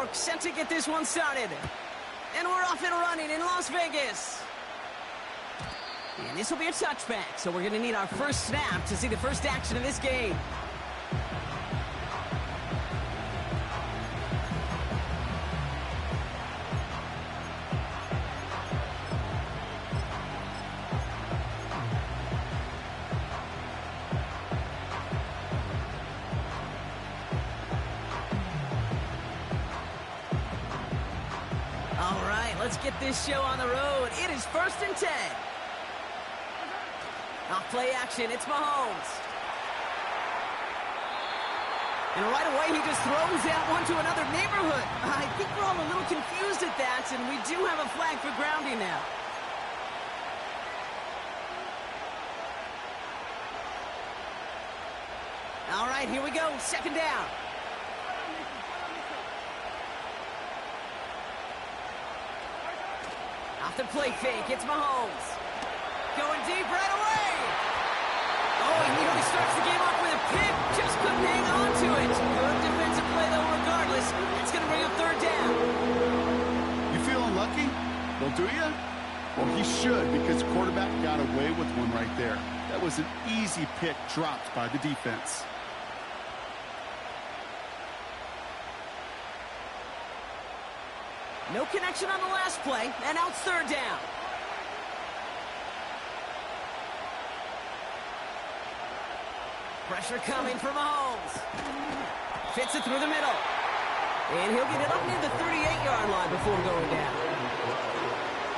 York set to get this one started. And we're off and running in Las Vegas. And this will be a touchback, so we're going to need our first snap to see the first action of this game. All right, let's get this show on the road. It is 1st and 10. Off play action, it's Mahomes. And right away, he just throws that one to another neighborhood. I think we're all a little confused at that, and we do have a flag for grounding now. All right, here we go, 2nd down. Off the play fake, it's Mahomes. Going deep right away. Oh, he nearly starts the game off with a pick. Just couldn't hang on to it. Good defensive play, though, regardless. It's going to bring up 3rd down. You feel unlucky? Well, do you? Well, he should, because the quarterback got away with one right there. That was an easy pick dropped by the defense. No connection on the last play, and now it's 3rd down. Pressure coming from Mahomes. Fits it through the middle. And he'll get it up near the 38-yard line before going down.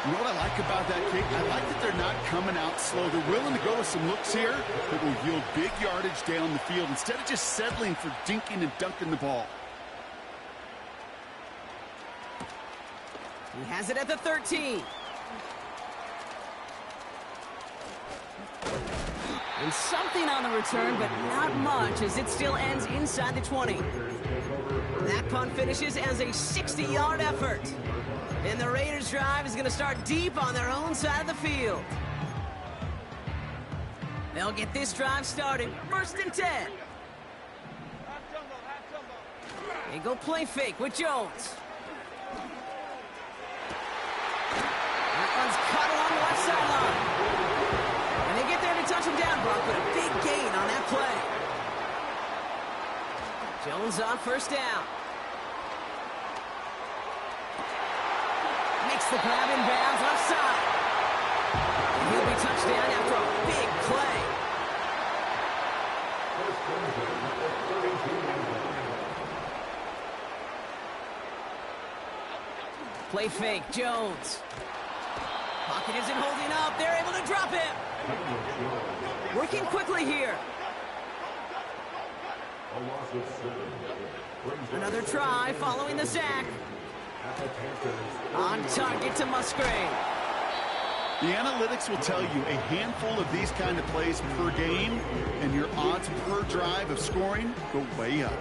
You know what I like about that kick? I like that they're not coming out slow. They're willing to go with some looks here that will yield big yardage down the field instead of just settling for dinking and dunking the ball. He has it at the 13. And something on the return, but not much, as it still ends inside the 20. That punt finishes as a 60-yard effort. And the Raiders' drive is going to start deep on their own side of the field. They'll get this drive started. 1st and 10. They go play fake with Jones. That one's cut along the left sideline. And they get there to touch him down, Brock, but a big gain on that play. Jones on 1st down. Makes the grab in bounds left side. And he'll be touchdown after a big play. Play fake, Jones. Pocket isn't holding up. They're able to drop it. Working quickly here. Another try following the sack. On target to Musgrave. The analytics will tell you a handful of these kind of plays per game, and your odds per drive of scoring go way up.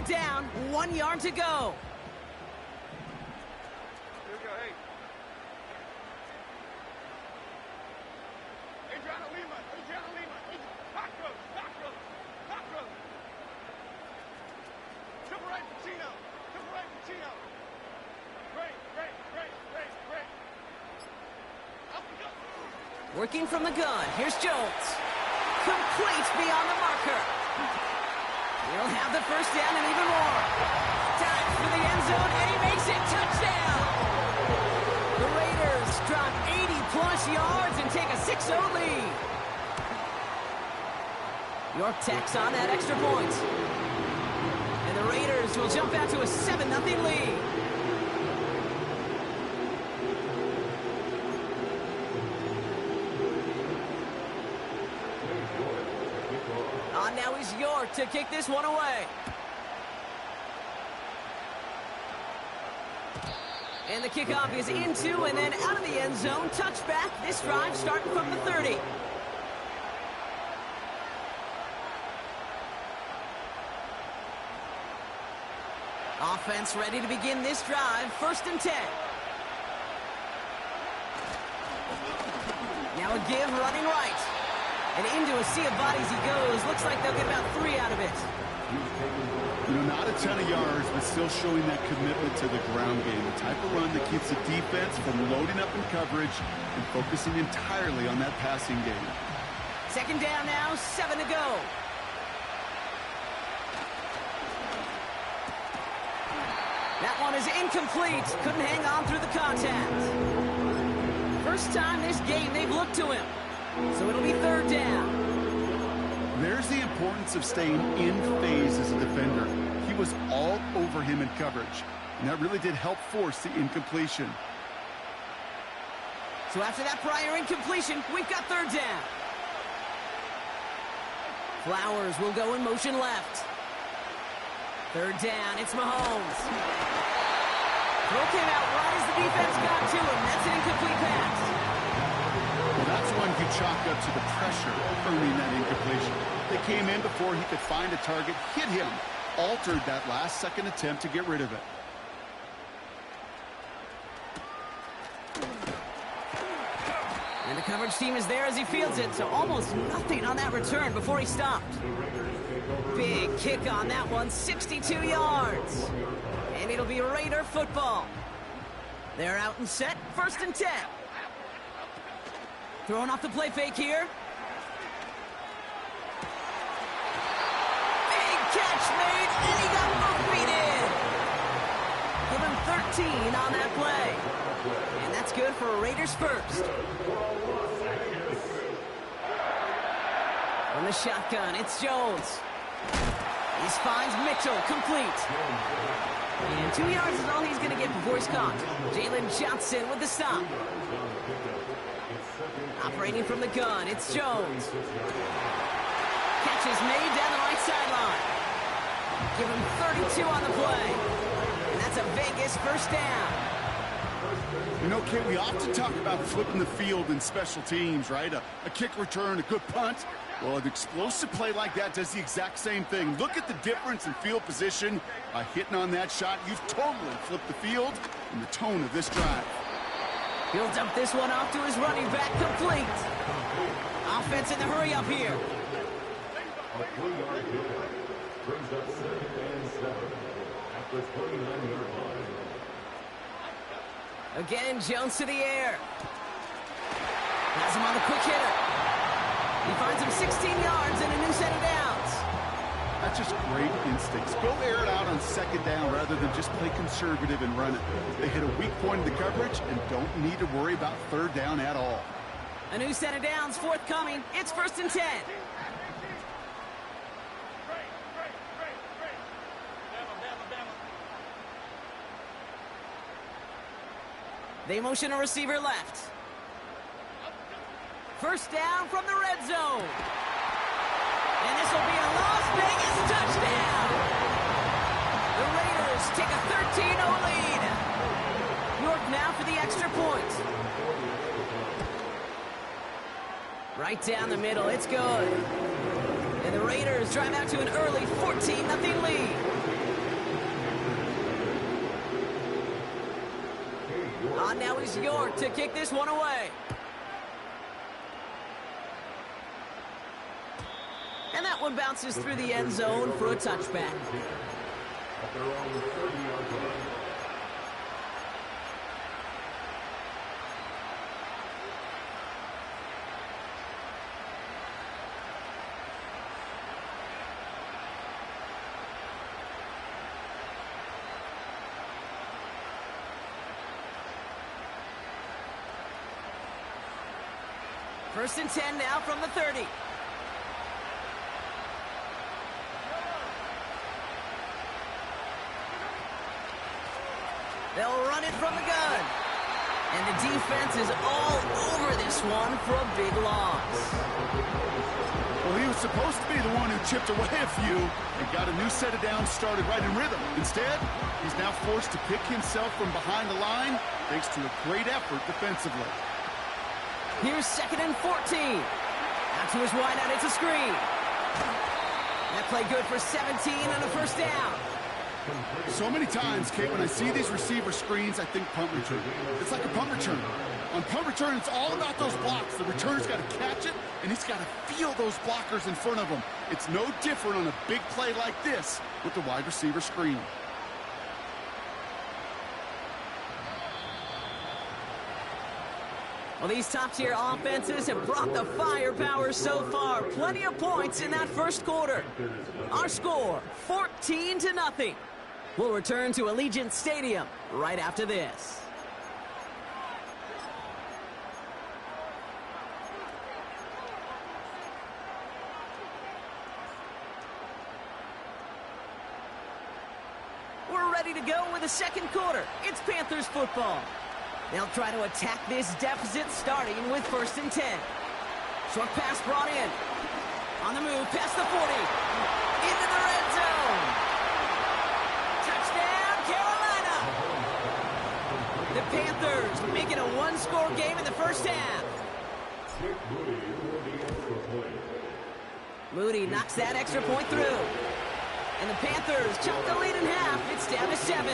Down, 1 yard to go. Here we go, hey. Adriana Lima. Back row. Triple right, Pacino. Great. Up we go. Working from the gun. Here's Jones. Complete beyond the marker. He'll have the 1st down and even more. Time for the end zone, and he makes it. Touchdown! The Raiders drop 80-plus yards and take a 6-0 lead. York tacks on that extra point. And the Raiders will jump out to a 7-0 lead. Now is York to kick this one away. And the kickoff is into and then out of the end zone. Touchback. This drive starting from the 30. Offense ready to begin this drive. 1st and 10. Now a give running right. And into a sea of bodies he goes. Looks like they'll get about 3 out of it. You know, not a ton of yards, but still showing that commitment to the ground game. The type of run that keeps the defense from loading up in coverage and focusing entirely on that passing game. 2nd down now, 7 to go. That one is incomplete. Couldn't hang on through the contact. First time this game they've looked to him. So it'll be 3rd down. There's the importance of staying in phase as a defender. He was all over him in coverage, and that really did help force the incompletion. So after that prior incompletion, we've got 3rd down. Flowers will go in motion left. 3rd down, it's Mahomes. Throw came out right as the defense got to him. That's an incomplete pass. Well, that's one you chalk up to the pressure earning that incompletion. They came in before he could find a target, hit him, altered that last-second attempt to get rid of it. And the coverage team is there as he fields it, so almost nothing on that return before he stopped. Big kick on that one, 62 yards. And it'll be Raider football. They're out and set, 1st and 10. Throwing off the play fake here. Big catch made, and he got both feet in. Give him 13 on that play. And that's good for a Raiders first. From the shotgun, it's Jones. He finds Mitchell, complete. And 2 yards is all he's going to get before he's caught. Jalen Johnson with the stop. Operating from the gun, it's Jones. Catch is made down the right sideline. Give him 32 on the play. And that's a Vegas 1st down. You know, Kate, we often talk about flipping the field in special teams, right? A kick return, a good punt. Well, an explosive play like that does the exact same thing. Look at the difference in field position. By hitting on that shot, you've totally flipped the field and the tone of this drive. He'll dump this one off to his running back, complete. Offense in the hurry up here. Again, Jones to the air. Has him on the quick hitter. He finds him 16 yards and a new set of downs. That's just great instincts. Go air it out on 2nd down rather than just play conservative and run it. They hit a weak point in the coverage and don't need to worry about 3rd down at all. A new set of downs forthcoming. It's 1st and 10. They motion a receiver left. 1st down from the red zone. And this will be a Las Vegas touchdown. The Raiders take a 13-0 lead. York now for the extra point. Right down the middle, it's good. And the Raiders drive out to an early 14-0 lead. On now is York to kick this one away. And that one bounces through the end zone for a touchback. First and 10 now from the 30. They'll run it from the gun. And the defense is all over this one for a big loss. Well, he was supposed to be the one who chipped away a few and got a new set of downs started right in rhythm. Instead, he's now forced to pick himself from behind the line thanks to a great effort defensively. Here's 2nd and 14. Out to his wideout, it's a screen. That play good for 17 and a 1st down. So many times, Kate, when I see these receiver screens, I think punt return. It's like a punt return. On punt return, it's all about those blocks. The returner's got to catch it, and he's got to feel those blockers in front of him. It's no different on a big play like this with the wide receiver screen. Well, these top-tier offenses have brought the firepower so far. Plenty of points in that first quarter. Our score, 14-0. We'll return to Allegiant Stadium right after this. We're ready to go with the second quarter. It's Panthers football. They'll try to attack this deficit starting with 1st and 10. Short pass brought in. On the move, past the 40. Into the red zone. Touchdown, Carolina. The Panthers make it a one-score game in the first half. Moody knocks that extra point through. And the Panthers chop the lead in half. It's down to 7.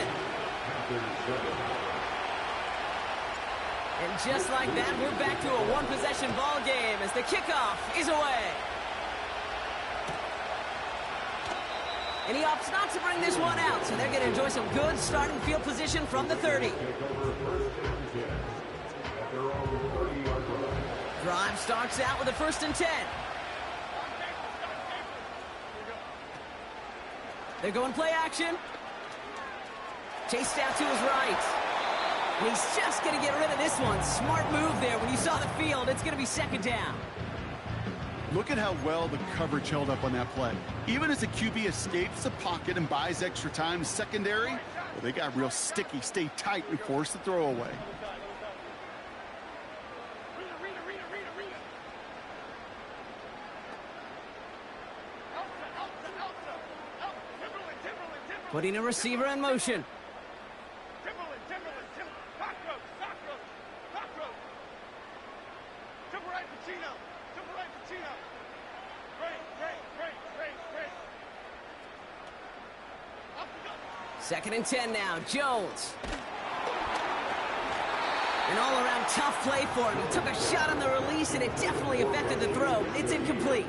And just like that, we're back to a one-possession ball game as the kickoff is away. And he opts not to bring this one out, so they're going to enjoy some good starting field position from the 30. Drive starts out with a 1st and 10. They're going play action. Chased out to his right. And he's just going to get rid of this one. Smart move there. When you saw the field, it's going to be 2nd down. Look at how well the coverage held up on that play. Even as the QB escapes the pocket and buys extra time to secondary, well, they got real sticky, stay tight, and force the throw away. Putting a receiver in motion. Second and 10 now. Jones. An all-around tough play for him. He took a shot on the release, and it definitely affected the throw. It's incomplete.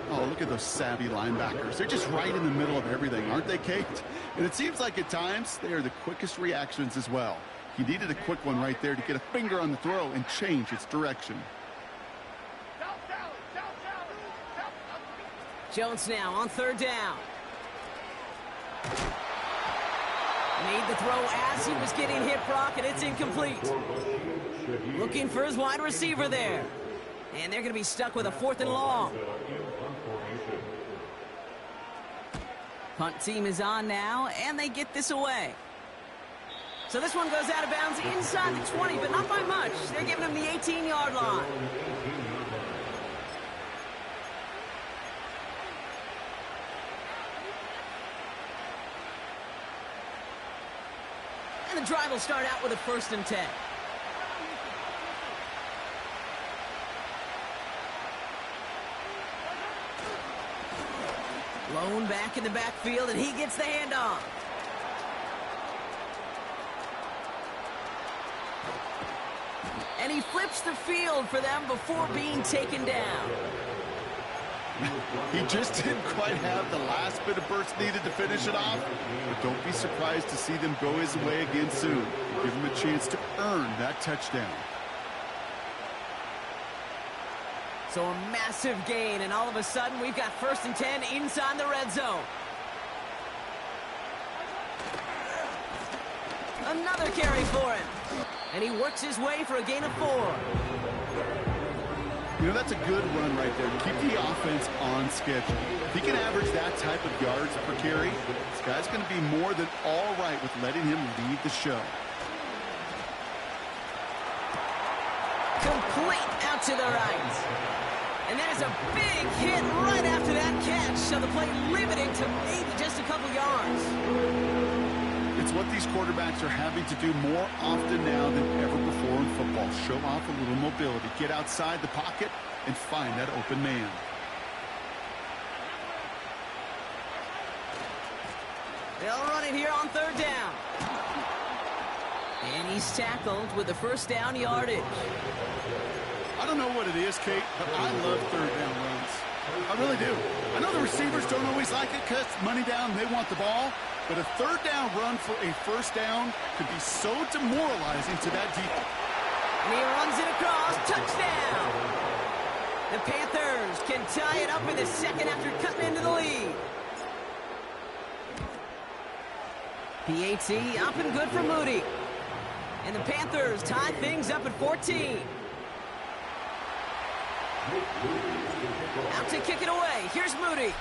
Oh, look at those savvy linebackers. They're just right in the middle of everything, aren't they, Kate? And it seems like at times they are the quickest reactions as well. He needed a quick one right there to get a finger on the throw and change its direction. Jones now on 3rd down. Made the throw as he was getting hit, Brock, and it's incomplete. Looking for his wide receiver there. And they're going to be stuck with a 4th and long. Punt team is on now, and they get this away. So this one goes out of bounds inside the 20, but not by much. They're giving him the 18-yard line. And the drive will start out with a 1st and 10. Lone back in the backfield, and he gets the handoff. And he flips the field for them before being taken down. He just didn't quite have the last bit of burst needed to finish it off. But don't be surprised to see them go his way again soon. Give him a chance to earn that touchdown. So a massive gain, and all of a sudden we've got 1st and 10 inside the red zone. Another carry for him. And he works his way for a gain of 4. You know, that's a good run right there to keep the offense on schedule. If he can average that type of yards per carry, this guy's going to be more than all right with letting him lead the show. Complete out to the right. And there's a big hit right after that catch, so the play limited to maybe just a couple yards. It's what these quarterbacks are having to do more often now than ever before in football. Show off a little mobility, get outside the pocket, and find that open man. They'll run it here on third down. And he's tackled with the first down yardage. I don't know what it is, Kate, but I love third down runs. I really do. I know the receivers don't always like it because money down, they want the ball. But a third down run for a first down could be so demoralizing to that defense. And he runs it across. Touchdown! The Panthers can tie it up in the second after cutting into the lead. PAT up and good for Moody. And the Panthers tie things up at 14. Out to kick it away. Here's Moody.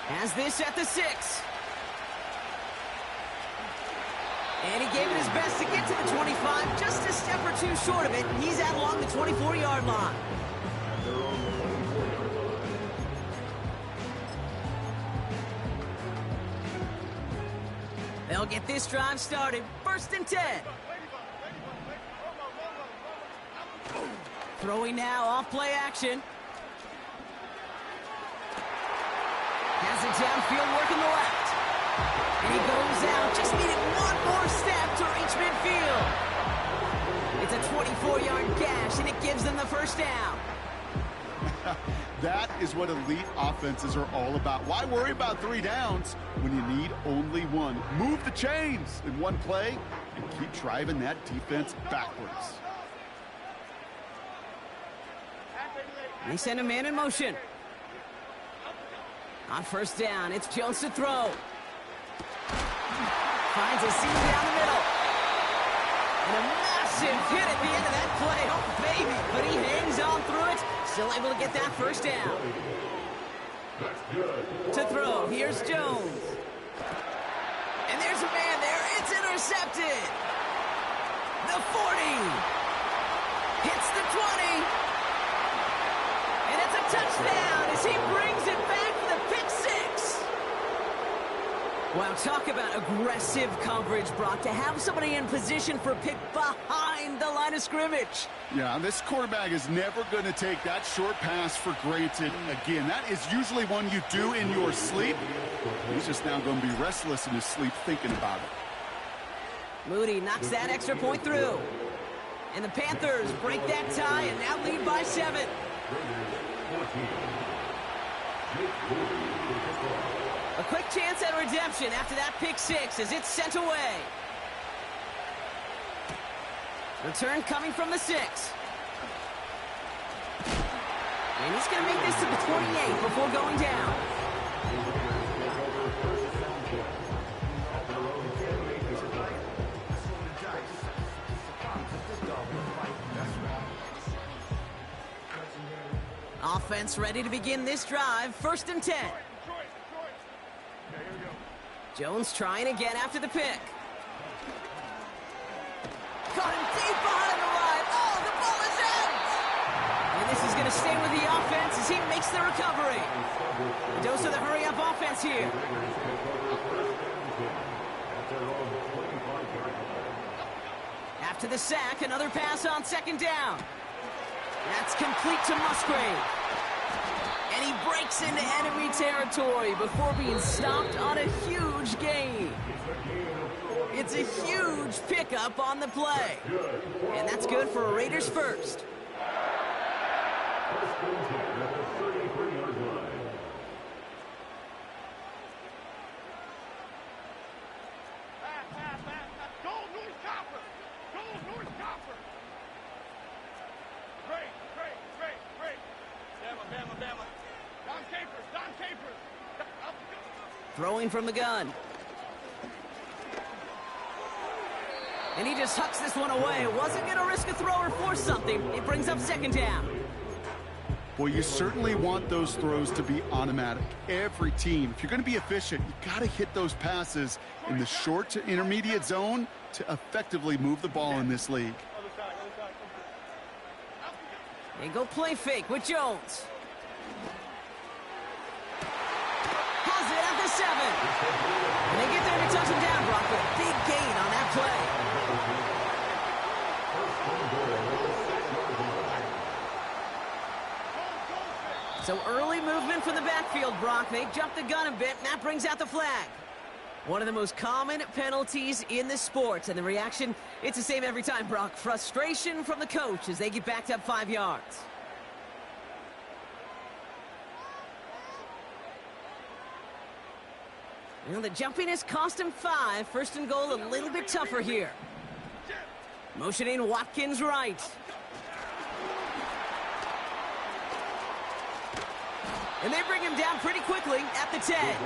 Has this at the 6. And he gave it his best to get to the 25. Just a step or two short of it. He's out along the 24-yard line. They'll get this drive started. First and 10. Throwing now off play action. Has it downfield working the left. And he goes out. Just needed one more step to reach midfield. It's a 24-yard gash, and it gives them the first down. That is what elite offenses are all about. Why worry about 3 downs when you need only one? Move the chains in one play and keep driving that defense backwards. They send a man in motion. On first down, it's Jones to throw. Finds a seam down the middle. And a massive hit at the end of that play. Oh, baby. But he hangs on through it. Still able to get that first down. To throw, here's Jones. And there's a man there. It's intercepted. The 40. Hits the 20. And it's a touchdown as he brings it back for the pick 6. Wow, talk about aggressive coverage, Brock, to have somebody in position for a pick behind the line of scrimmage. Yeah, this quarterback is never going to take that short pass for granted again. That is usually one you do in your sleep. He's just now going to be restless in his sleep thinking about it. Moody knocks that extra point through. And the Panthers break that tie and now lead by 7. A quick chance at redemption after that pick 6 as it's sent away. Return coming from the 6. And he's going to make this to the 28 before going down. Offense ready to begin this drive. First and 10. Jones trying again after the pick. Caught him deep behind the line. Oh, the ball is out! And this is going to stay with the offense as he makes the recovery. A dose of the hurry-up offense here. After the sack, another pass on second down. That's complete to Musgrave. And he breaks into enemy territory before being stopped on a huge gain. It's a huge pickup on the play. And that's good for a Raiders first. Throwing from the gun. And he just hucks this one away. Wasn't going to risk a throw or force something. It brings up second down. Well, you certainly want those throws to be automatic. Every team, if you're going to be efficient, you got to hit those passes in the short to intermediate zone to effectively move the ball in this league. They go play fake with Jones. Has it at the 7. And they get there to touch him down, Brock, with a big gain on that play. So early movement from the backfield, Brock. They jumped the gun a bit, and that brings out the flag. One of the most common penalties in the sport, and the reaction, it's the same every time, Brock. Frustration from the coach as they get backed up 5 yards. Well, the jumpiness cost him 5. First and goal, a little bit tougher here. Motioning Watkins right. And they bring him down pretty quickly at the 10.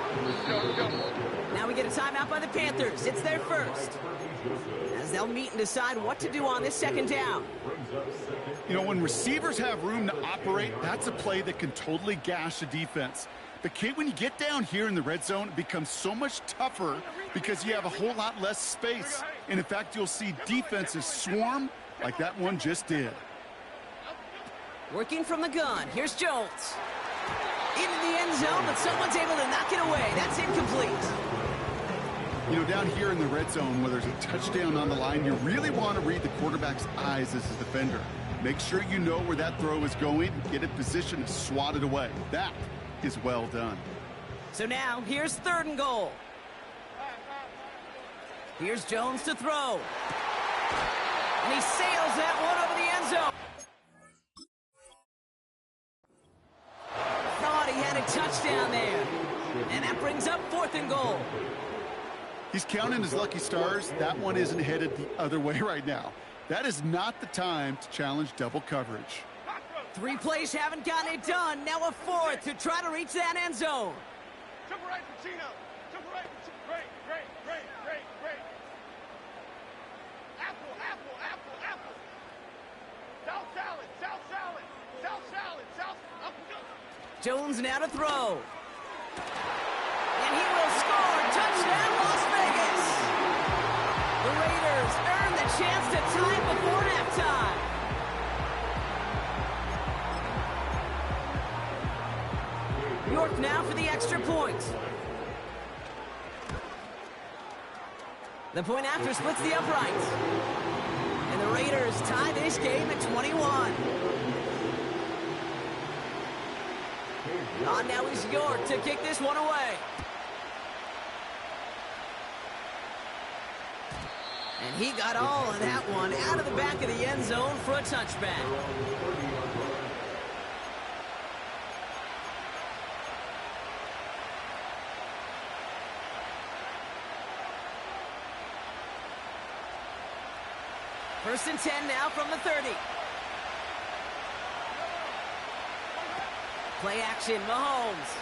Now we get a timeout by the Panthers. It's their first, as they'll meet and decide what to do on this second down. You know, when receivers have room to operate, that's a play that can totally gash a defense. But, Kate, when you get down here in the red zone, it becomes so much tougher because you have a whole lot less space. And, in fact, you'll see defenses swarm like that one just did. Working from the gun. Here's Jones. Into the end zone, but someone's able to knock it away. That's incomplete. You know, down here in the red zone where there's a touchdown on the line, you really want to read the quarterback's eyes as a defender. Make sure you know where that throw is going. Get in position to swat it away. That is well done. So now, here's third and goal. Here's Jones to throw. And he sails that one over the end zone. Thought he had a touchdown there. And that brings up fourth and goal. He's counting his lucky stars. That one isn't headed the other way right now. That is not the time to challenge double coverage. 3 plays haven't gotten it done. Now a fourth to try to reach that end zone. Jump right, Pacino. Jump right. Great. Apple. South salad. Up. Jones now to throw. And he will score. Touchdown, Las Vegas. The Raiders earn the chance to tie before halftime. York now for the extra point. The point after splits the uprights. And the Raiders tie this game at 21. On now is York to kick this one away. And he got all of that one out of the back of the end zone for a touchback. First and 10 now from the 30. Play action, Mahomes.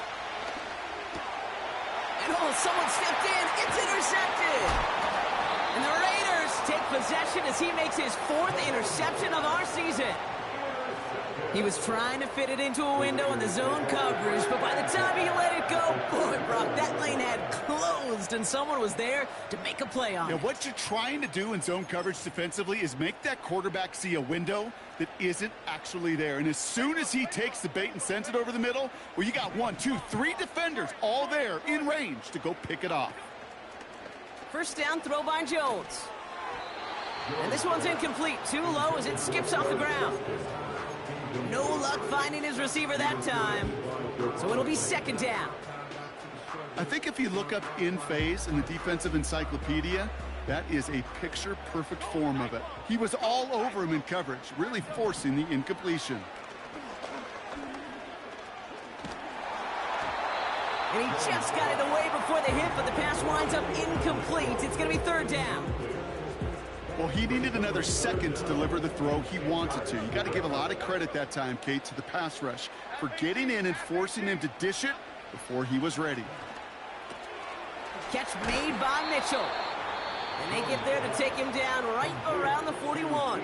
And someone stepped in. It's intercepted. And the Raiders take possession as he makes his 4th interception of our season. He was trying to fit it into a window in the zone coverage, but by the time he let it go, boy, Brock, that lane had closed, and someone was there to make a play on it. Now, what you're trying to do in zone coverage defensively is make that quarterback see a window that isn't actually there. And as soon as he takes the bait and sends it over the middle, well, you got 1, 2, 3 defenders all there in range to go pick it off. First down throw by Jones. And this one's incomplete. Too low as it skips off the ground. No luck finding his receiver that time. So it'll be second down. I think if you look up in phase in the defensive encyclopedia, that is a picture-perfect form of it. He was all over him in coverage, really forcing the incompletion. And he just got it away before the hit, but the pass winds up incomplete. It's going to be third down. Well, he needed another second to deliver the throw he wanted to. You got to give a lot of credit that time, Kate, to the pass rush for getting in and forcing him to dish it before he was ready. Catch made by Mitchell. And they get there to take him down right around the 41.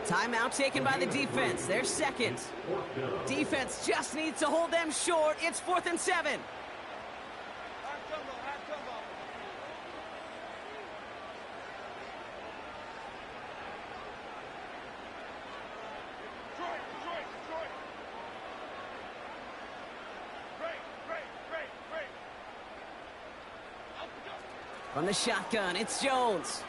Timeout taken by the defense. Their second. Defense just needs to hold them short. It's 4th and 7. From the shotgun, it's Jones.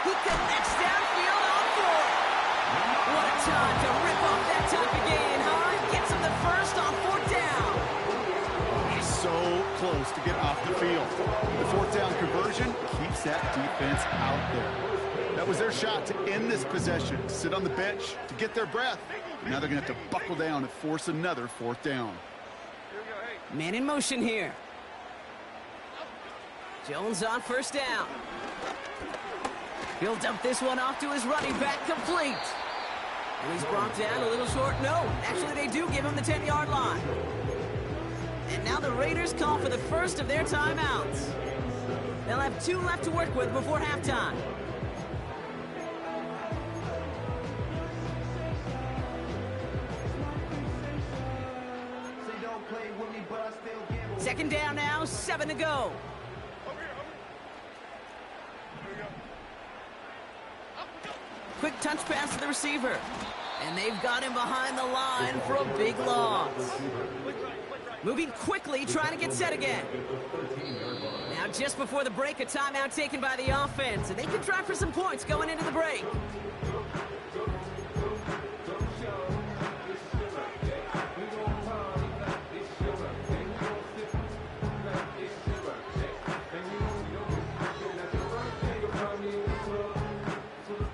He connects downfield on 4. What a touch. field. The fourth down conversion keeps that defense out there. That was their shot to end this possession, to sit on the bench, to get their breath. Now they're going to have to buckle down and force another fourth down. Man in motion here. Jones on first down. He'll dump this one off to his running back, complete. And he's brought down a little short. No, actually they do give him the 10-yard line. And now the Raiders call for the first of their timeouts. They'll have 2 left to work with before halftime. Second down now, 7 to go. Quick touch pass to the receiver. And they've got him behind the line for a big loss. Moving quickly, trying to get set again. Now just before the break, a timeout taken by the offense. And they can try for some points going into the break.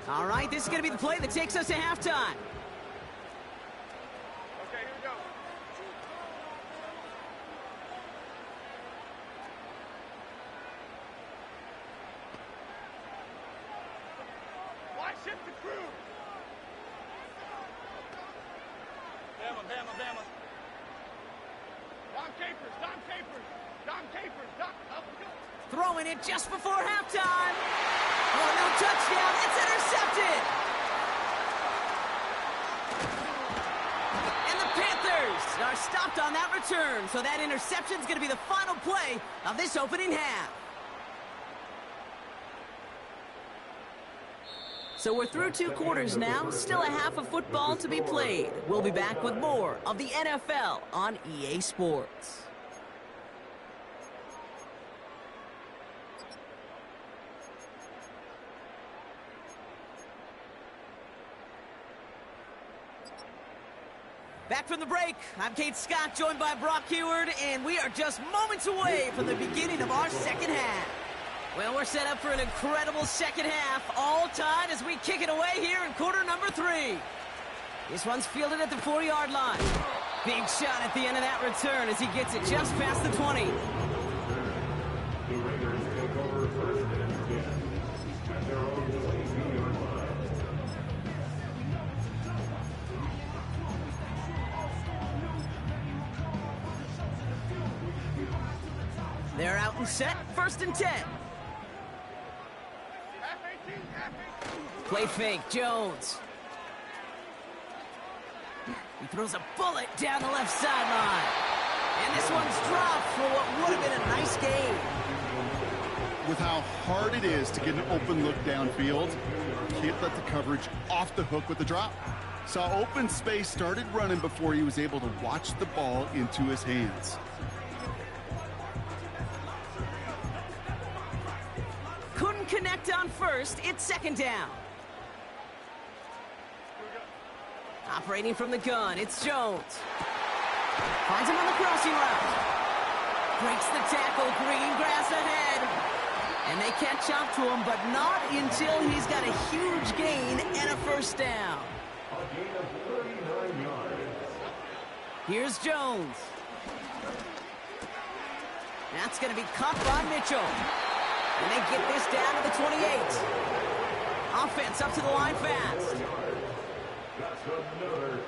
All right, this is going to be the play that takes us to halftime. Okay, here we go. Why shift the crew? Bama, Bama, Bama. Don Capers, Don Capers, Don Capers, Don. Up we go. Throwing it just before halftime. Oh, no touchdown. It's intercepted. And the Panthers are stopped on that return. So that interception is going to be the final play of this opening half. So we're through 2 quarters now. Still a half of football to be played. We'll be back with more of the NFL on EA Sports. Back from the break, I'm Kate Scott, joined by Brock Heward, and we are just moments away from the beginning of our second half. Well, we're set up for an incredible second half, all tied as we kick it away here in quarter number 3. This one's fielded at the 4-yard line. Big shot at the end of that return as he gets it just past the 20. The Raiders take over first and 10 at their own 18-yard line. They're out and set, first and 10. Half 18, half 18. Play fake, Jones. He throws a bullet down the left sideline. And this one's dropped for what would have been a nice gain. With how hard it is to get an open look downfield, can't let the coverage off the hook with the drop. Saw open space, started running before he was able to watch the ball into his hands. Couldn't connect on first, it's second down. Operating from the gun, it's Jones. Finds him on the crossing route. Breaks the tackle, green grass ahead. And they catch up to him, but not until he's got a huge gain and a first down. A gain of 39 yards. Here's Jones. That's going to be caught by Mitchell. And they get this down to the 28. Offense up to the line fast. That's another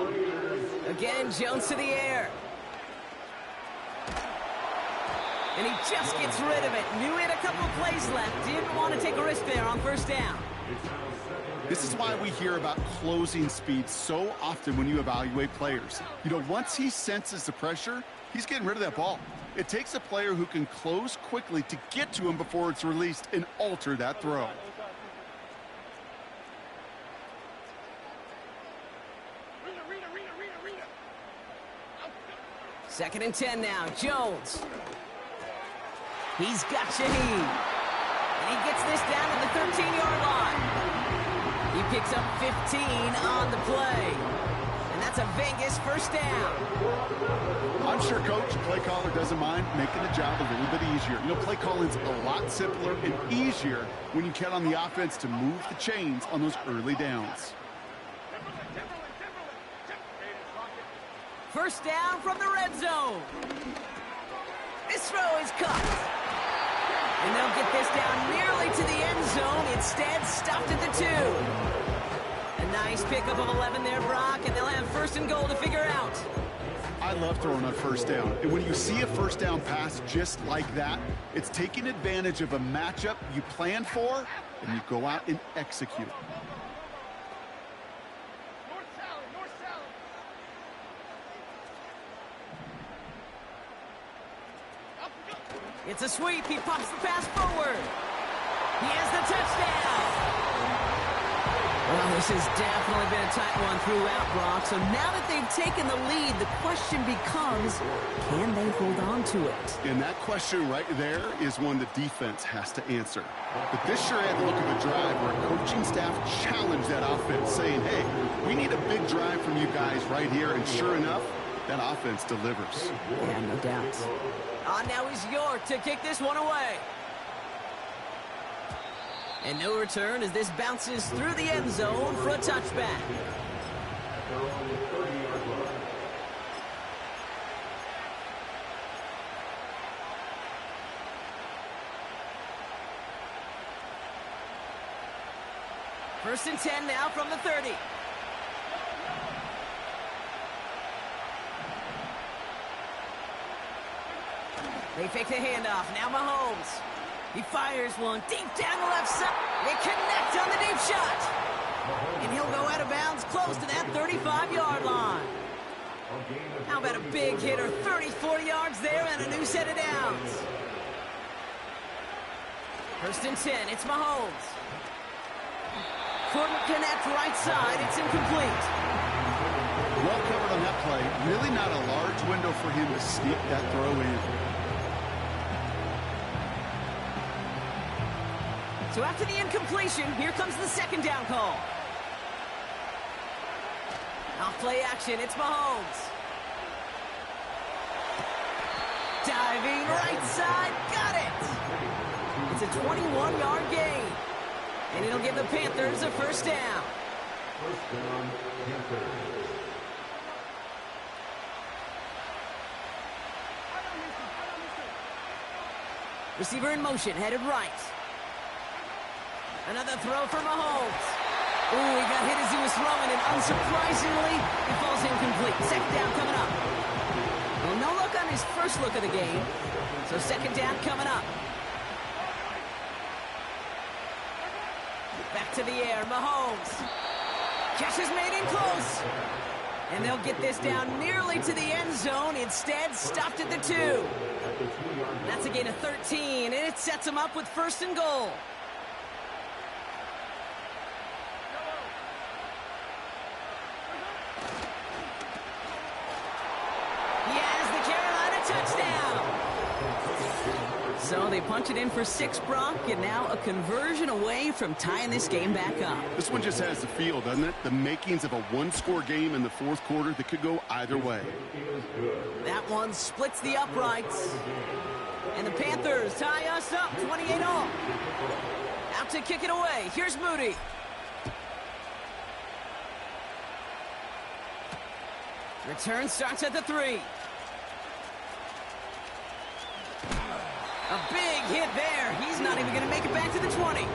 Raiders. Again, Jones to the air. And he just gets rid of it. Knew he had a couple of plays left. Didn't want to take a risk there on first down. This is why we hear about closing speed so often when you evaluate players. You know, once he senses the pressure, he's getting rid of that ball. It takes a player who can close quickly to get to him before it's released and alter that throw. Second and 10 now. Jones. He's got Shaheed. And he gets this down to the 13-yard line. He picks up 15 on the play. And That's a Vegas first down. I'm sure coach, play caller doesn't mind making the job a little bit easier. You know, play calling's a lot simpler and easier when you count on the offense to move the chains on those early downs. First down from the red zone. This throw is caught. And they'll get this down nearly to the end zone. Instead, stopped at the 2. A nice pickup of 11 there, Brock, and they'll have first and goal to figure out. I love throwing on first down. And when you see a first down pass just like that, it's taking advantage of a matchup you plan for, and you go out and execute. It's a sweep. He pops the pass forward. He has the touchdown. Well, this has definitely been a tight one throughout, Brock. So now that they've taken the lead, the question becomes, can they hold on to it? And that question right there is one the defense has to answer. But this sure had the look of a drive where a coaching staff challenged that offense, saying, hey, we need a big drive from you guys right here. And sure enough, that offense delivers. Yeah, no doubt. Now is York to kick this one away. And no return as this bounces through the end zone for a touchback. First and 10 now from the 30. They fake the handoff. Now Mahomes. He fires one deep down the left side. They connect on the deep shot. And he'll go out of bounds close to that 35-yard line. How about a big hitter? 30-40 yards there and a new set of downs. First and 10. It's Mahomes. Couldn't connect right side. It's incomplete. Well covered on that play. Really not a large window for him to sneak that throw in. So after the incompletion, here comes the second down call. Off play action, it's Mahomes. Diving right side, got it! It's a 21-yard gain. And it'll give the Panthers a first down. First down, Panthers. Receiver in motion, headed right. Another throw for Mahomes. Ooh, he got hit as he was throwing, and unsurprisingly, it falls incomplete. Second down coming up. Well, no luck on his first look of the game, so second down coming up. Back to the air, Mahomes. Catch is made in close. And they'll get this down nearly to the end zone. Instead, stopped at the 2. That's a gain of 13, and it sets them up with first and goal. So they punch it in for 6, Brock, and now a conversion away from tying this game back up. This one just has the feel, doesn't it? The makings of a one-score game in the fourth quarter that could go either way. That one splits the uprights. And the Panthers tie us up 28-all. Out to kick it away. Here's Moody. Return starts at the 3. A big hit there. He's not even going to make it back to the 20.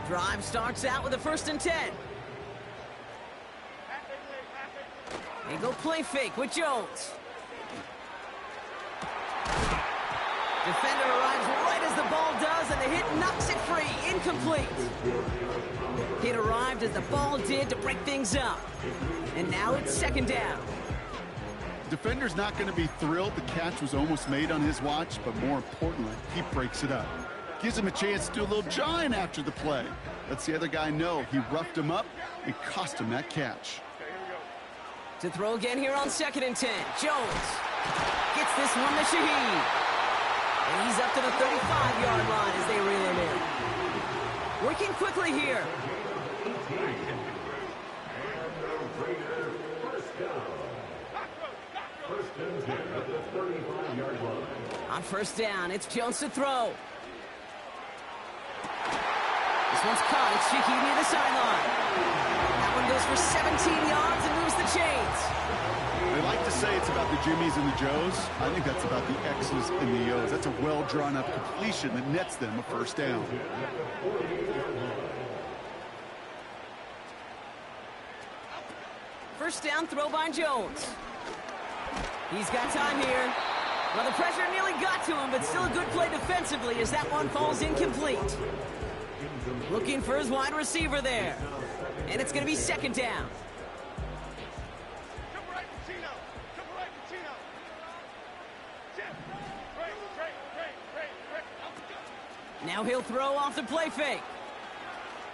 Drive starts out with a first and 10. They go play fake with Jones. Defender arrives right as the ball does, and the hit knocks it free. Incomplete. Hit arrived as the ball did to break things up. And now it's second down. Defender's not going to be thrilled the catch was almost made on his watch, but more importantly, he breaks it up. Gives him a chance to do a little jawing after the play. Lets the other guy know he roughed him up and cost him that catch. To throw again here on second and 10. Jones gets this one to Shaheed. And he's up to the 35-yard line as they reel him in. Working quickly here. And the Raiders first down. First and 10 at the 35-yard line. On first down, it's Jones to throw. This one's caught. It's cheeky near the sideline. That one goes for 17 yards and moves the chains. They like to say it's about the Jimmies and the Joes. I think that's about the X's and the O's. That's a well-drawn-up completion that nets them a first down. First down, throw by Jones. He's got time here. Well, the pressure nearly got to him, but still a good play defensively as that one falls incomplete. Looking for his wide receiver there. And it's going to be second down. Now he'll throw off the play fake.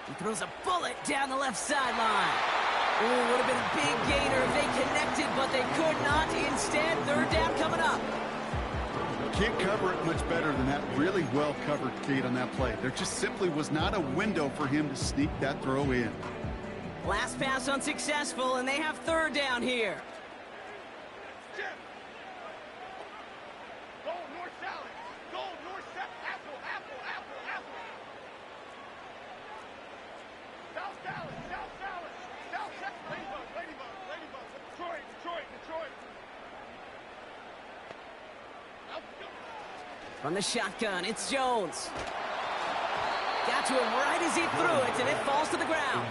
He throws a bullet down the left sideline. Ooh, would have been a big gainer if they connected, but they could not. Instead, third down coming up. Can't cover it much better than that. Really well covered, Kate, on that play. There just simply was not a window for him to sneak that throw in. Last pass unsuccessful, and they have third down here. Go north salad. Go north salad. Apple. South salad. South salad. Ladybug. Detroit. From the shotgun, it's Jones. Got to him right as he threw it, and it falls to the ground.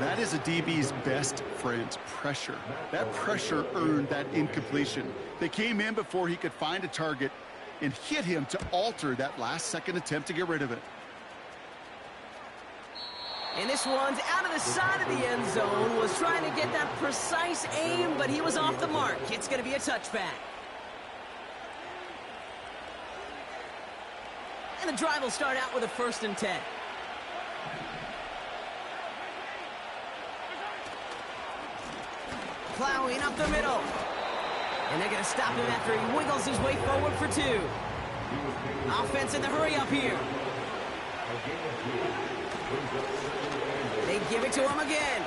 That is a DB's best friend, pressure. That pressure earned that incompletion. They came in before he could find a target and hit him to alter that last-second attempt to get rid of it. And this one's out of the side of the end zone. Was trying to get that precise aim, but he was off the mark. It's going to be a touchback. And the drive will start out with a 1st and 10. Plowing up the middle. And they're going to stop him after he wiggles his way forward for 2. Offense in the hurry up here. They give it to him again.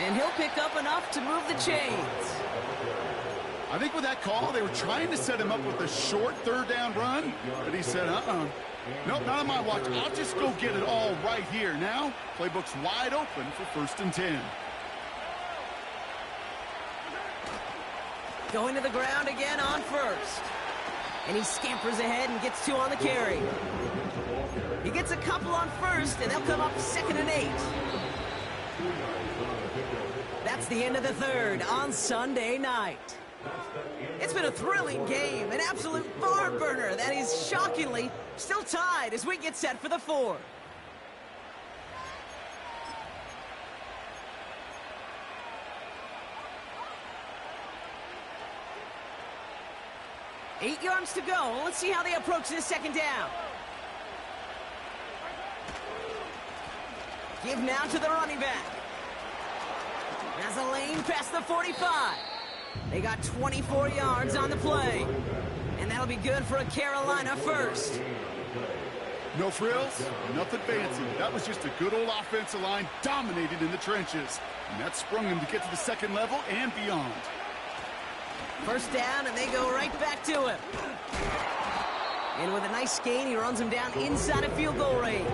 And he'll pick up enough to move the chains. I think with that call, they were trying to set him up with a short third down run, but he said, nope, not on my watch. I'll just go get it all right here. Now, playbook's wide open for 1st and 10. Going to the ground again on first. And he scampers ahead and gets 2 on the carry. He gets a couple on first, and they'll come up 2nd and 8. That's the end of the third on Sunday night. It's been a thrilling game, an absolute barn burner that is shockingly still tied as we get set for the 4th. Eight yards to go. Let's see how they approach this second down. Give now to the running back. Has a lane past the 45. They got 24 yards on the play. And that'll be good for a Carolina first. No frills, nothing fancy. That was just a good old offensive line dominated in the trenches. And that sprung him to get to the second level and beyond. First down, and they go right back to him. And with a nice gain, he runs him down inside of field goal range.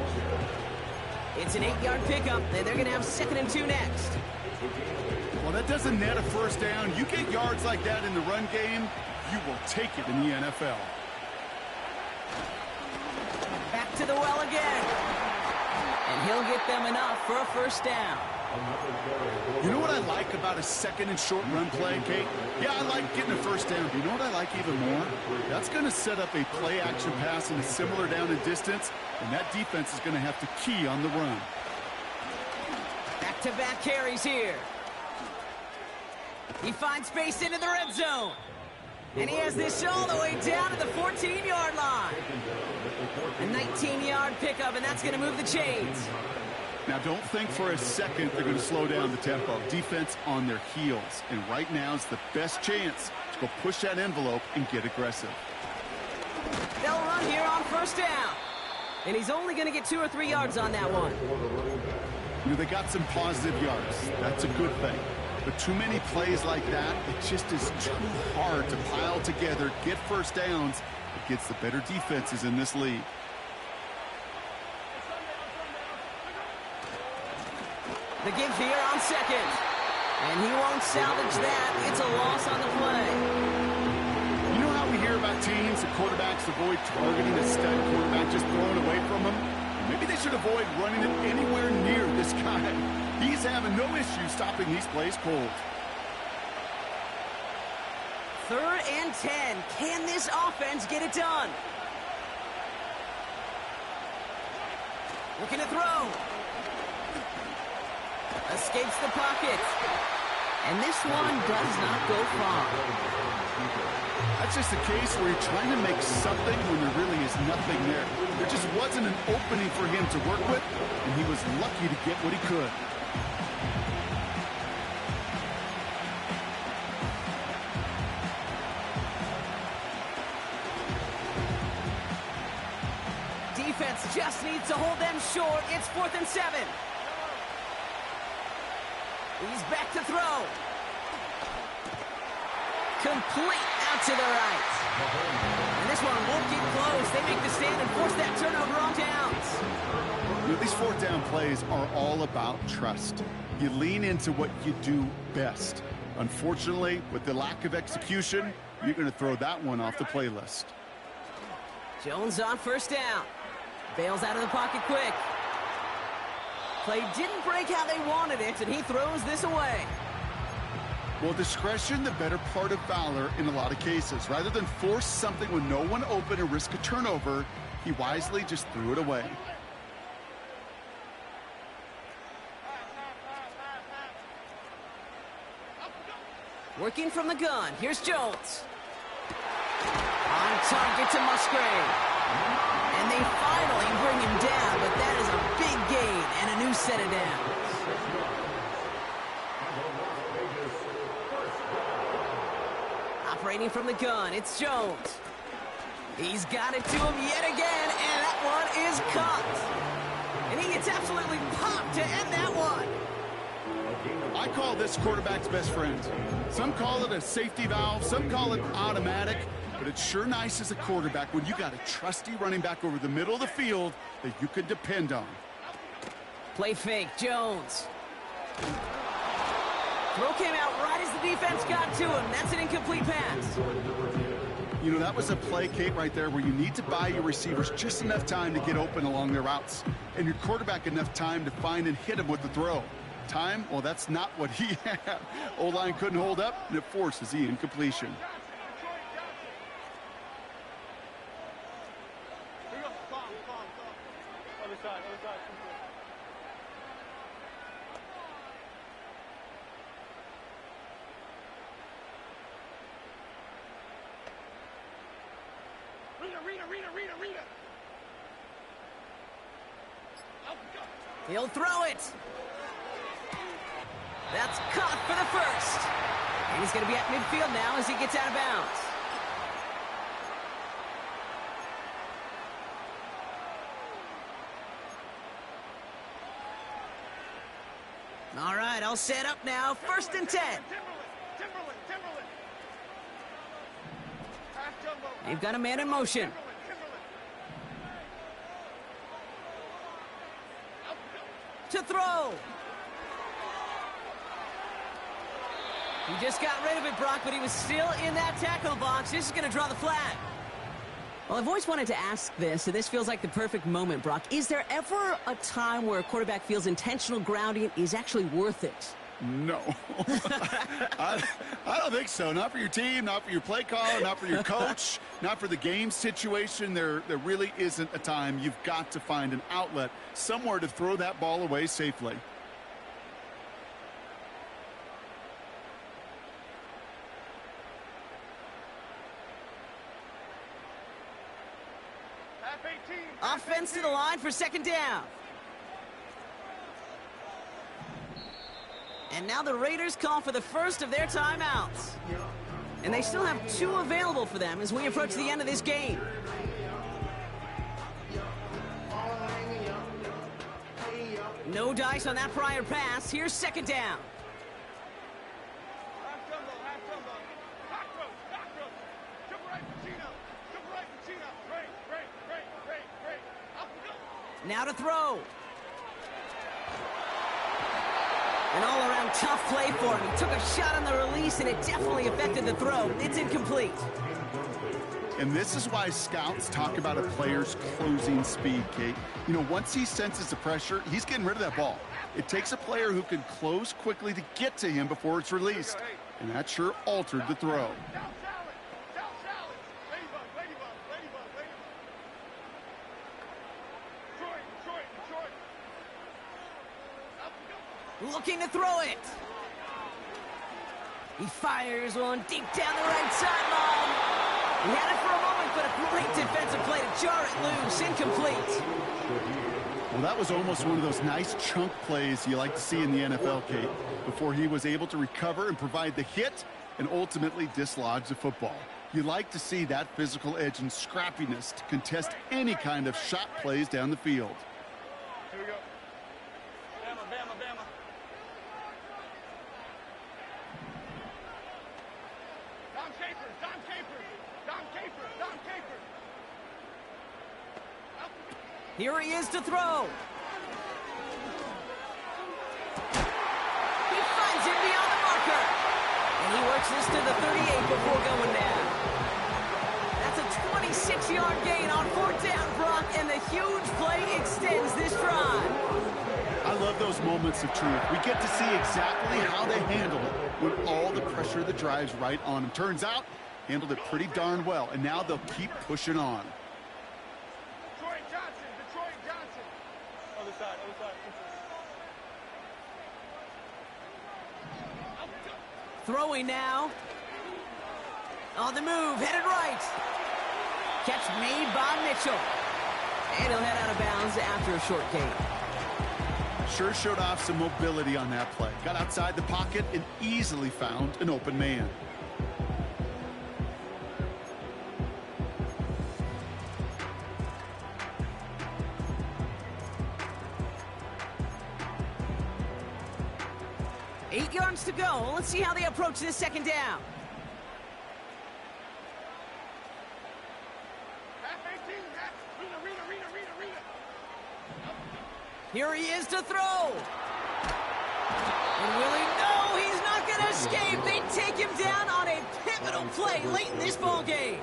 It's an 8-yard pickup, and they're going to have 2nd and 2 next. Well, that doesn't net a first down. You get yards like that in the run game, you will take it in the NFL. Back to the well again. And he'll get them enough for a first down. You know what I like about a 2nd and short run play, Kate? Yeah, I like getting a first down. But you know what I like even more? That's going to set up a play-action pass in a similar down and distance, and that defense is going to have to key on the run. Back-to-back carries here. He finds space into the red zone. And he has this all the way down to the 14-yard line. A 19-yard pickup, and that's going to move the chains. Now, don't think for a second they're going to slow down the tempo. Defense on their heels. And right now is the best chance to go push that envelope and get aggressive. They'll run here on first down. And he's only going to get 2 or 3 yards on that one. You know, they got some positive yards. That's a good thing. But too many plays like that, it just is too hard to pile together, get first downs against the better defenses in this league. The give here on second. And he won't salvage that. It's a loss on the play. You know how we hear about teams and quarterbacks avoid targeting a stud quarterback, just throwing away from him? Maybe they should avoid running it anywhere near this guy. He's having no issue stopping these plays cold. 3rd and 10. Can this offense get it done? Looking to throw. Escapes the pocket. And this one does not go far. That's just a case where you're trying to make something when there really is nothing there. There just wasn't an opening for him to work with, and he was lucky to get what he could. Defense just needs to hold them short. It's 4th and 7. He's back to throw. Complete out to the right. And this one won't get close. They make the stand and force that turnover on downs. You know, these 4th down plays are all about trust. You lean into what you do best. Unfortunately, with the lack of execution, you're going to throw that one off the playlist. Jones on first down. Bails out of the pocket quick. Play didn't break how they wanted it, and he throws this away. Well, discretion, the better part of valor in a lot of cases. Rather than force something with no one open and risk a turnover, he wisely just threw it away. Working from the gun. Here's Jones. On target to Musgrave. And they finally bring him down, but that is a big gain and a new set of downs. Operating from the gun, it's Jones. He's got it to him yet again, and that one is caught. And he gets absolutely popped to end that one. I call this quarterback's best friend. Some call it a safety valve, some call it automatic, but it's sure nice as a quarterback when you got a trusty running back over the middle of the field that you can depend on. Play fake, Jones. Throw came out right as the defense got to him. That's an incomplete pass. You know, that was a play, Kate, right there where you need to buy your receivers just enough time to get open along their routes, and your quarterback enough time to find and hit him with the throw. Time? Well, that's not what he had. O-line couldn't hold up, and it forces the incompletion. Rita. He'll throw it. That's caught for the first. And he's going to be at midfield now as he gets out of bounds. All right, I'll set up now. 1st and 10. Timberland. They've got a man in motion. To throw. He just got rid of it, Brock, but he was still in that tackle box. This is going to draw the flag. Well, I've always wanted to ask this, and this feels like the perfect moment, Brock. Is there ever a time where a quarterback feels intentional grounding is actually worth it? No. I don't think so. Not for your team, not for your play caller, not for your coach, not for the game situation. There really isn't a time. You've got to find an outlet, somewhere to throw that ball away safely. Offense to the line for 2nd down. And now the Raiders call for the first of their timeouts. And they still have 2 available for them as we approach the end of this game. No dice on that prior pass. Here's second down. Now to throw. An all-around tough play for him. He took a shot on the release, and it definitely affected the throw. It's incomplete. And this is why scouts talk about a player's closing speed, Kate. You know, once he senses the pressure, he's getting rid of that ball. It takes a player who can close quickly to get to him before it's released. And that sure altered the throw. Looking to throw it. He fires one deep down the right sideline. He had it for a moment, but a great defensive play to jar it loose. Incomplete. Well, that was almost one of those nice chunk plays you like to see in the NFL, Kate, before he was able to recover and provide the hit and ultimately dislodge the football. You like to see that physical edge and scrappiness to contest any kind of shot plays down the field. Here we go. Bama, Bama, Bama. Don Capers, Don Capers, Don Capers, Don Capers. Here he is to throw. He finds it beyond the marker. And he works this to the 38 before going down. That's a 26-yard gain on 4th down, Brock, and the huge play extends this drive. I love those moments of truth. We get to see exactly how they handle it when all the pressure of the drive's right on them. Turns out, handled it pretty darn well, and now they'll keep pushing on. Detroit Johnson, Detroit Johnson. Other side, other side. Throwing now. On the move, headed right. Catch made by Mitchell. And he'll head out of bounds after a short gain. Sure showed off some mobility on that play. Got outside the pocket and easily found an open man. Eight yards to go. Let's see how they approach this second down. Here he is to throw. And will he? No, he's not going to escape. They take him down on a pivotal play late in this ball game.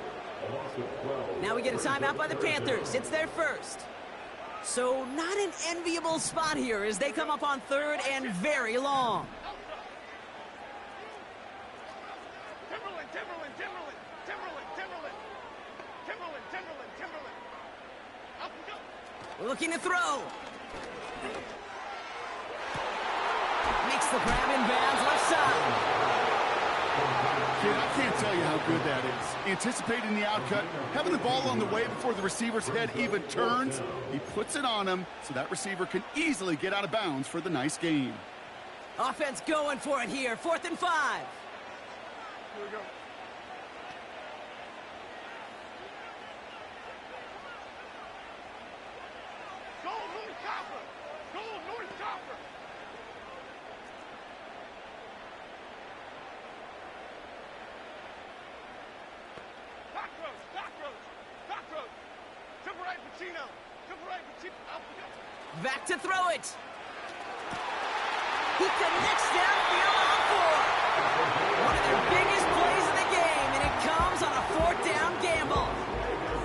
Now we get a timeout by the Panthers. It's their first. So not an enviable spot here as they come up on 3rd and very long. Timberland, Timberland, Timberland, Timberland, Timberland, Timberland, Timberland, Timberland. Up we go. Looking to throw. Makes the grab in bounds left side. Kid, I can't tell you how good that is. Anticipating the outcut, having the ball on the way before the receiver's head even turns. He puts it on him so that receiver can easily get out of bounds for the nice gain. Offense going for it here. 4th and 5. Here we go. Go North Copper! Go North Copper! Cockroach! Cockroach! Cockroach! Jump right, Pacino! Jump right, Pacino! Up we go! Back to throw it. He connects downfield on 4. One of their biggest plays of the game, and it comes on a 4th down gamble.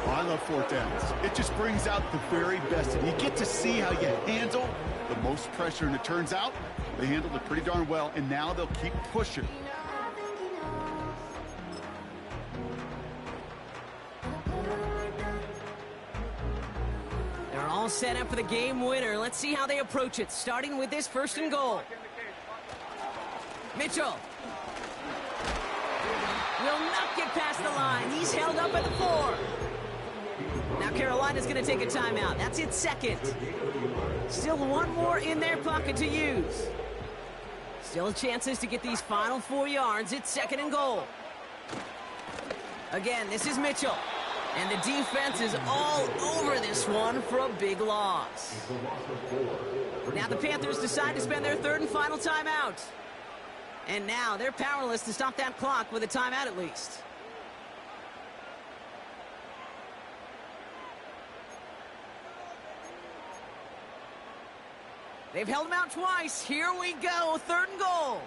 Oh, I love 4th downs. It just brings out the very best. And you get to see how you handle the most pressure. And it turns out they handled it pretty darn well. And now they'll keep pushing. They're all set up for the game winner. Let's see how they approach it, starting with this 1st and goal. Mitchell will not get past the line. He's held up at the 4. Now Carolina's going to take a timeout. That's its 2nd. Still one more in their pocket to use. Still chances to get these final 4 yards. It's 2nd and goal. Again, this is Mitchell. And the defense is all over this one for a big loss. Now the Panthers decide to spend their third and final timeout. And now they're powerless to stop that clock with a timeout at least. They've held him out twice. Here we go, 3rd and goal.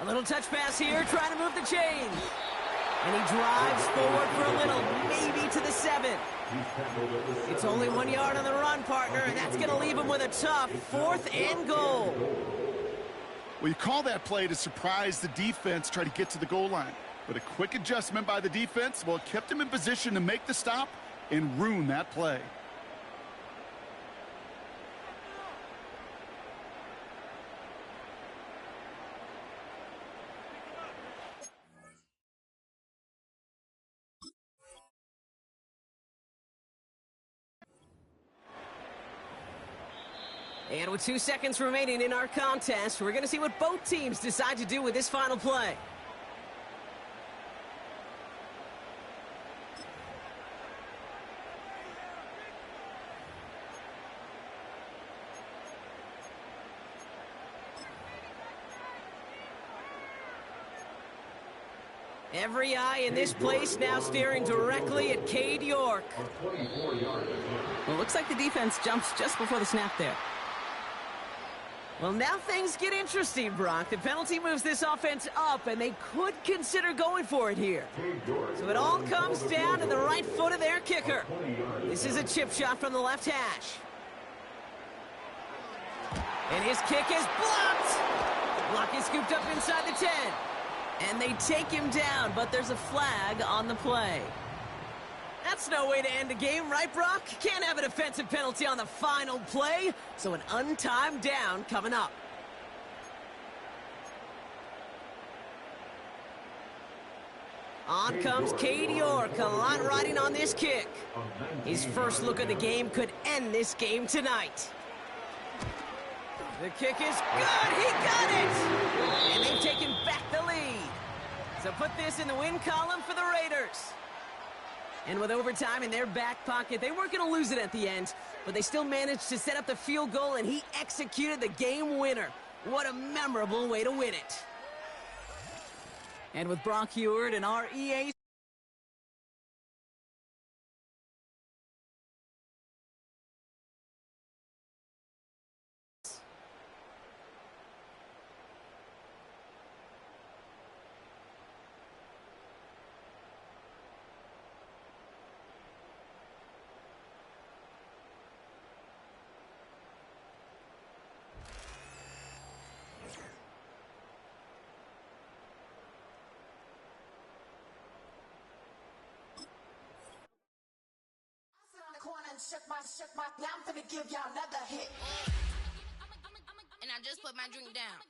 A little touch pass here, trying to move the chains. And he drives forward for a little, maybe to the 7. It's only 1 yard on the run, partner, and that's going to leave him with a tough 4th and goal. Well, you call that play to surprise the defense, try to get to the goal line. But a quick adjustment by the defense, well, it kept him in position to make the stop and ruin that play. And with 2 seconds remaining in our contest, we're going to see what both teams decide to do with this final play. Every eye in this place now staring directly at Cade York. Well, looks like the defense jumps just before the snap there. Well, now things get interesting, Brock. The penalty moves this offense up, and they could consider going for it here. So it all comes down to the right foot of their kicker. This is a chip shot from the left hash. And his kick is blocked. Block is scooped up inside the 10. And they take him down, but there's a flag on the play. That's no way to end a game, right, Brock? Can't have a defensive penalty on the final play, so an untimed down coming up. On comes Cade York, a lot riding on this kick. His first look at the game could end this game tonight. The kick is good, he got it! And they've taken back the lead. So put this in the win column for the Raiders. And with overtime in their back pocket, they weren't going to lose it at the end, but they still managed to set up the field goal, and he executed the game winner. What a memorable way to win it. And with Brock Heward and our EA and shook my, now I'm gonna give y'all another hit. And I just put my drink down.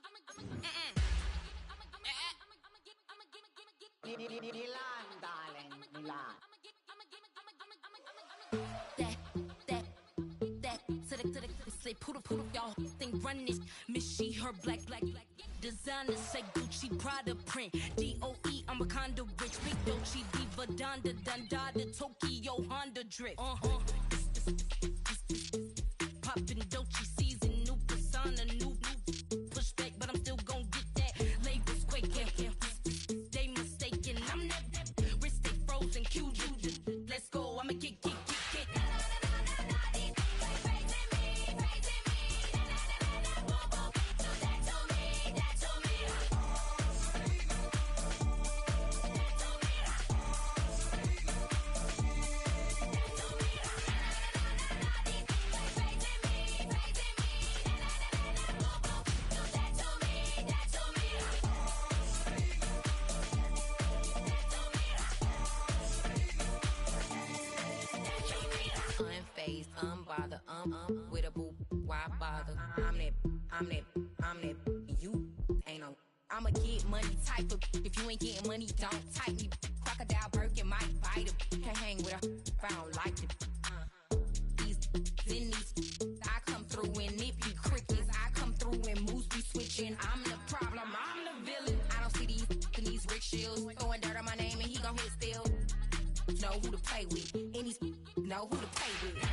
Milan, darling, Milan. That, to the, say poodle, y'all think run this. Miss she, her black. Designers say Gucci, Prada print. DOE, I'm a condo rich. Big Dolce, Diva, Donda, the Tokyo, Honda drip. Poppin' Dolce season, new persona, new pushback, but I'm still gon' get that. Labels quaking, they mistaken. I'm that wrist stay frozen, QU. Let's go, I'ma get. Unfazed, unbothered, with a boo, why bother? I'm that, you ain't no. I'm a get money type of, if you ain't getting money, don't type me. Crocodile Birkin might bite him. Can't hang with her if I don't like it. These, I come through and nip you. shields. Throwing dirt on my name and he gon' hit still. Know who to play with, and these know who to play with.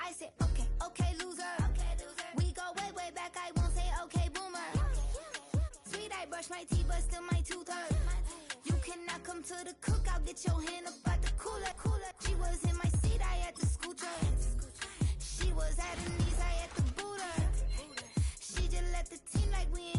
I said, okay, okay, loser. We go way, way back. I won't say okay, boomer. Sweet, I brush my teeth, but still my tooth hurt. You cannot come to the cookout. Get your hand up out the cooler. She was in my seat. I had to scoot her. She was at her knees. I had to boot her. She just let the team like we